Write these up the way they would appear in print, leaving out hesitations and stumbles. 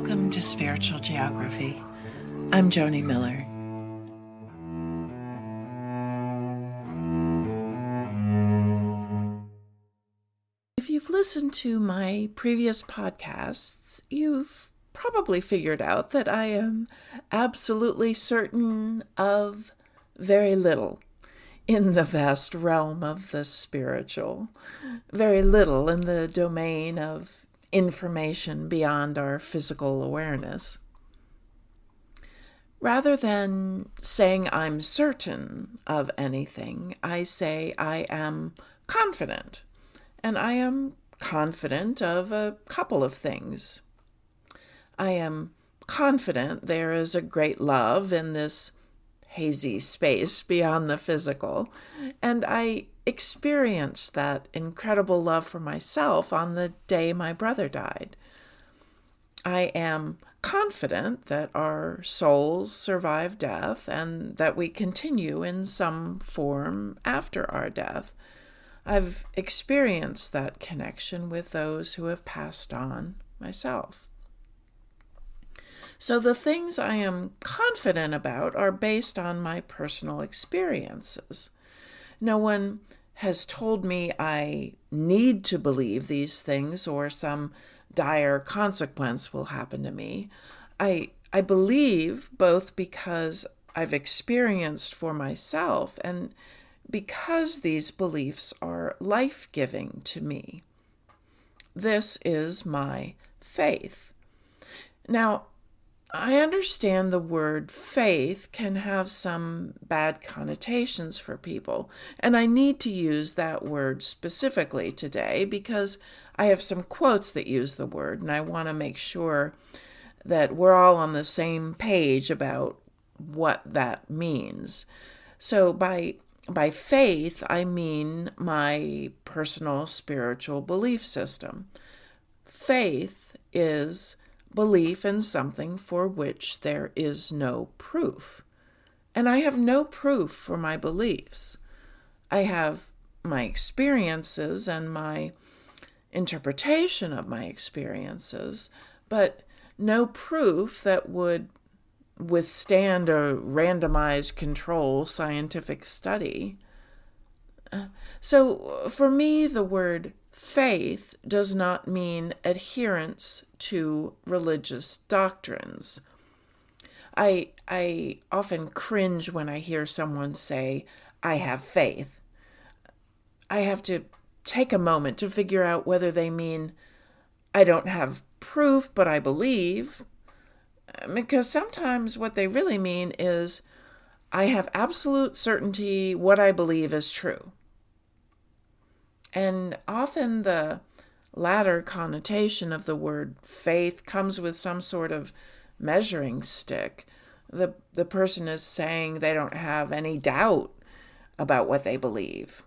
Welcome to Spiritual Geography. I'm Joni Miller. If you've listened to my previous podcasts, you've probably figured out that I am absolutely certain of very little in the vast realm of the spiritual, very little in the domain of information beyond our physical awareness. Rather than saying I'm certain of anything, I say I am confident. And I am confident of a couple of things. I am confident there is a great love in this hazy space beyond the physical, and I experienced that incredible love for myself on the day my brother died. I am confident that our souls survive death and that we continue in some form after our death. I've experienced that connection with those who have passed on myself. So the things I am confident about are based on my personal experiences. No one has told me I need to believe these things or some dire consequence will happen to me. I believe both because I've experienced for myself and because these beliefs are life-giving to me. This is my faith. Now, I understand the word faith can have some bad connotations for people, and I need to use that word specifically today because I have some quotes that use the word, and I want to make sure that we're all on the same page about what that means. So by faith, I mean my personal spiritual belief system. Faith is belief in something for which there is no proof. And I have no proof for my beliefs. I have my experiences and my interpretation of my experiences, but no proof that would withstand a randomized control scientific study. So for me, the word faith does not mean adherence to religious doctrines. I often cringe when I hear someone say, I have faith. I have to take a moment to figure out whether they mean I don't have proof, but I believe. Because sometimes what they really mean is I have absolute certainty what I believe is true. And often the latter connotation of the word faith comes with some sort of measuring stick. The person is saying they don't have any doubt about what they believe.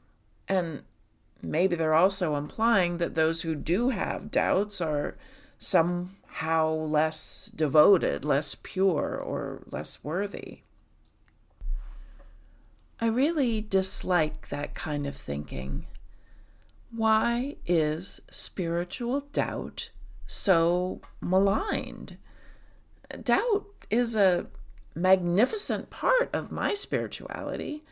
And maybe they're also implying that those who do have doubts are somehow less devoted, less pure, or less worthy. I really dislike that kind of thinking. Why is spiritual doubt so maligned? Doubt is a magnificent part of my spirituality.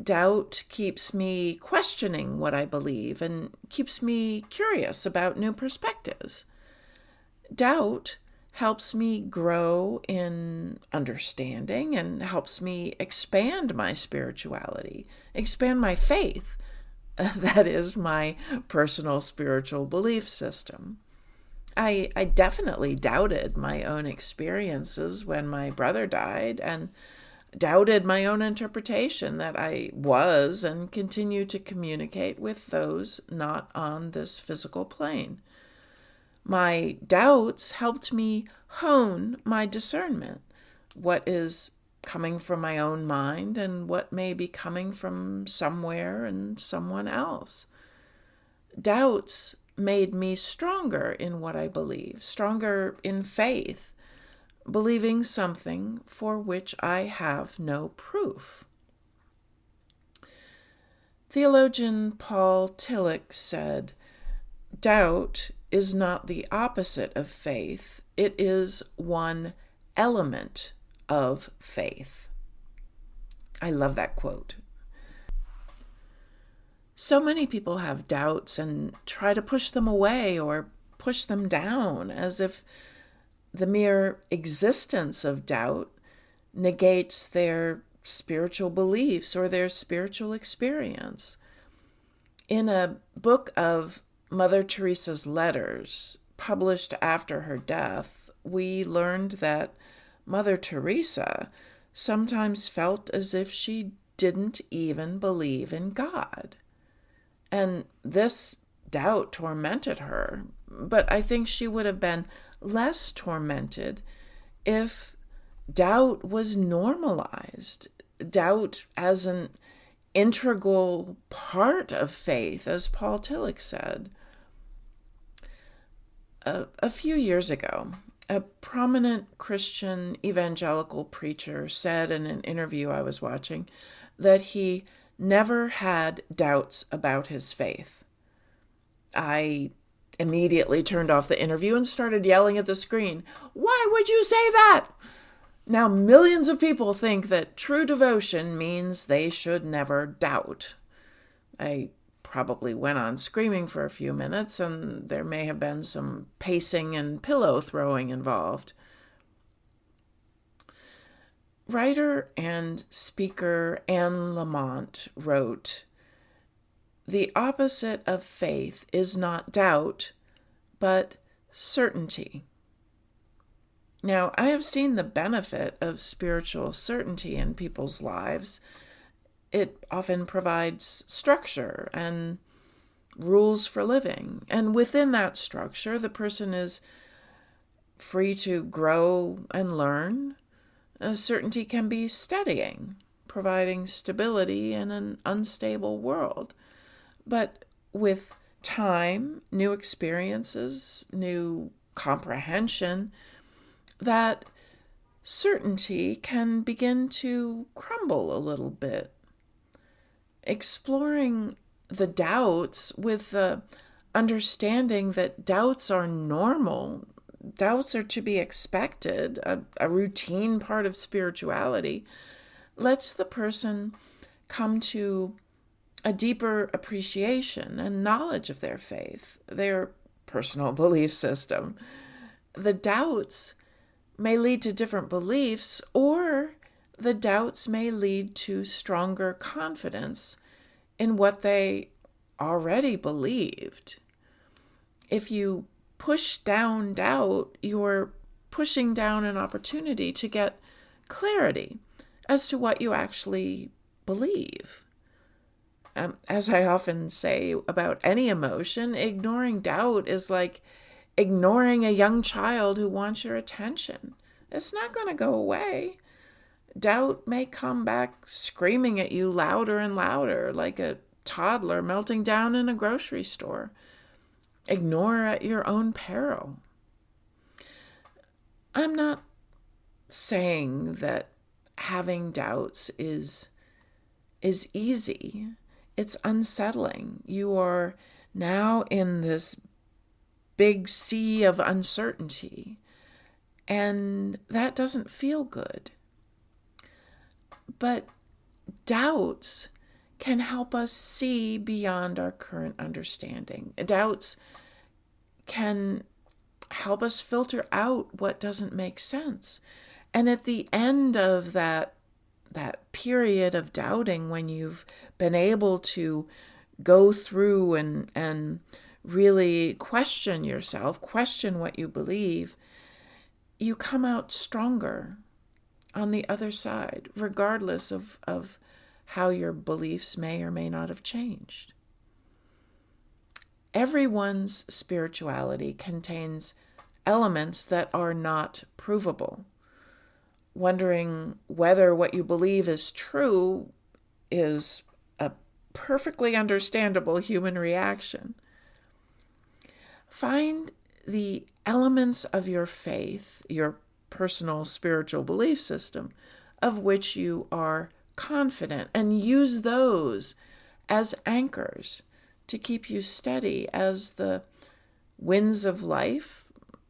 Doubt keeps me questioning what I believe and keeps me curious about new perspectives. Doubt helps me grow in understanding and helps me expand my spirituality, expand my faith. That is my personal spiritual belief system. I definitely doubted my own experiences when my brother died and doubted my own interpretation that I was and continue to communicate with those not on this physical plane. My doubts helped me hone my discernment. What is coming from my own mind and what may be coming from somewhere and someone else. Doubts made me stronger in what I believe, stronger in faith, believing something for which I have no proof. Theologian Paul Tillich said, "Doubt is not the opposite of faith. It is one element of faith. I love that quote. So many people have doubts and try to push them away or push them down as if the mere existence of doubt negates their spiritual beliefs or their spiritual experience. In a book of Mother Teresa's letters, published after her death, we learned that Mother Teresa sometimes felt as if she didn't even believe in God. And this doubt tormented her, but I think she would have been less tormented if doubt was normalized, doubt as an integral part of faith, as Paul Tillich said. A few years ago, a prominent Christian evangelical preacher said in an interview I was watching that he never had doubts about his faith. I immediately turned off the interview and started yelling at the screen, "Why would you say that?" Now, millions of people think that true devotion means they should never doubt. I probably went on screaming for a few minutes, and there may have been some pacing and pillow throwing involved. Writer and speaker Anne Lamott wrote, "The opposite of faith is not doubt, but certainty." Now, I have seen the benefit of spiritual certainty in people's lives. It often provides structure and rules for living. And within that structure, the person is free to grow and learn. Certainty can be steadying, providing stability in an unstable world. But with time, new experiences, new comprehension, that certainty can begin to crumble a little bit. Exploring the doubts with the understanding that doubts are normal, doubts are to be expected, a routine part of spirituality, lets the person come to a deeper appreciation and knowledge of their faith, their personal belief system. The doubts may lead to different beliefs, or the doubts may lead to stronger confidence in what they already believed. If you push down doubt, you're pushing down an opportunity to get clarity as to what you actually believe. As I often say about any emotion, ignoring doubt is like ignoring a young child who wants your attention. It's not going to go away. Doubt may come back screaming at you louder and louder, like a toddler melting down in a grocery store. Ignore at your own peril. I'm not saying that having doubts is easy. It's unsettling. You are now in this big sea of uncertainty, and that doesn't feel good. But doubts can help us see beyond our current understanding. Doubts can help us filter out what doesn't make sense. And at the end of that period of doubting, when you've been able to go through and really question yourself, question what you believe, you come out stronger on the other side, regardless of how your beliefs may or may not have changed. Everyone's spirituality contains elements that are not provable. Wondering whether what you believe is true is a perfectly understandable human reaction. Find the elements of your faith, your personal spiritual belief system, of which you are confident, and use those as anchors to keep you steady as the winds of life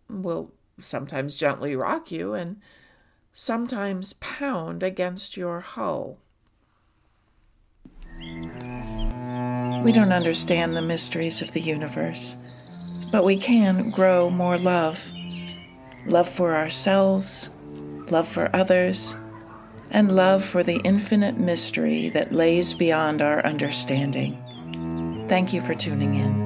will sometimes gently rock you and sometimes pound against your hull. We don't understand the mysteries of the universe, but we can grow more love. Love for ourselves, love for others, and love for the infinite mystery that lays beyond our understanding. Thank you for tuning in.